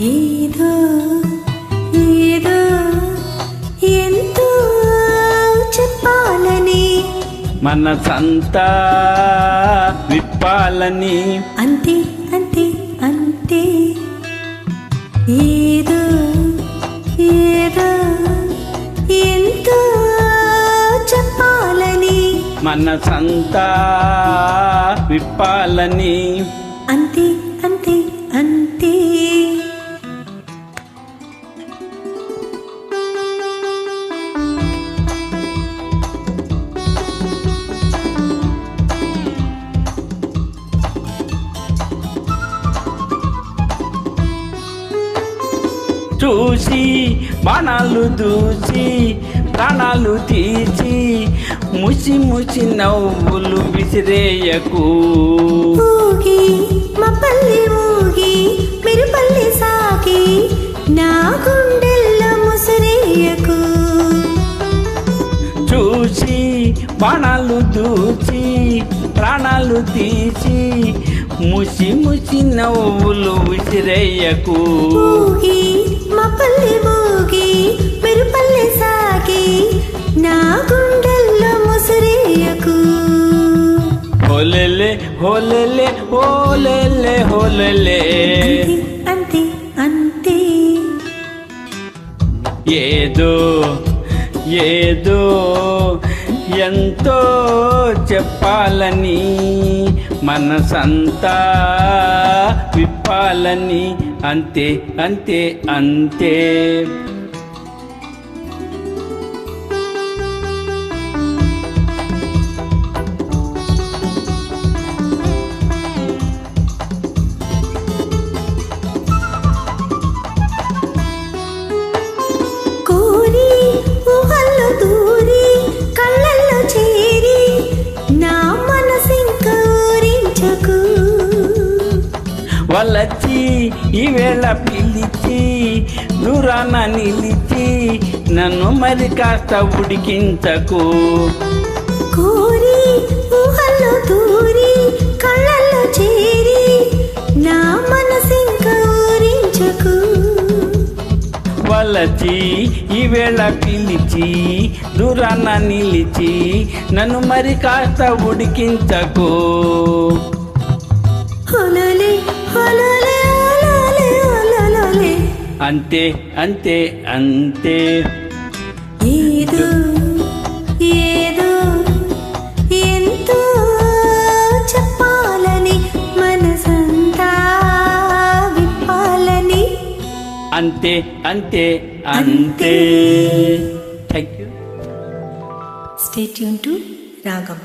ఏదో ఏదో ఎంతో చెప్పాలని మనసంతా విప్పాలని అంతే అంతే అంతే ఏదో ఏదో ఎంతో చెప్పాలని మనసంతా విప్పాలని అంతే అంతే అంతే చూసి బాణాలు దూచి ప్రాణాలు తీసి ముసి ముసి నవ్వులు విసిరేయకు ఊగి మా పల్లె ఊగి మీరు పల్లె సాగి నా గుండెల్లో ముసిరేయకు చూసి బాణాలు దూచి ప్రాణాలు తీసి ముసి ముసి నవ్వులు విసిరేయకు ఊగి మా పల్లె ఊగి మీరు పల్లె సాగి నా గుండెల్లో ముసిరేయకు హోలెలే హోలెలే హోలెలే హోలెలే అంతే అంతే ఏదో ఏదో ఎంతో చెప్పాలని మనసంతా విప్పాలని అంతే అంతే అంతే కోరి ఊహల్లో దూరి కళ్ళల్లో చేరి నా మనసింక ఊరించకు వలచి ఈవేళ పిలిచి దూరాన నిలిచి నన్ను మరి కాస్త ఉడికించకు కోరి ఊహల్లో దూరి కళ్ళల్లో చేరి నా మనసింక ఊరించకు వలచి ఈవేళ పిలిచి దూరాన నిలిచి నన్ను మరి కాస్త ఉడికించకు హోలలే హోలలే హోలలే హోలలే అంతే అంతే అంతే ఏదో ఏదో ఎంతో చెప్పాలని మనసంతా విప్పాలని అంతే అంతే అంతే thank you stay tune to రాగం.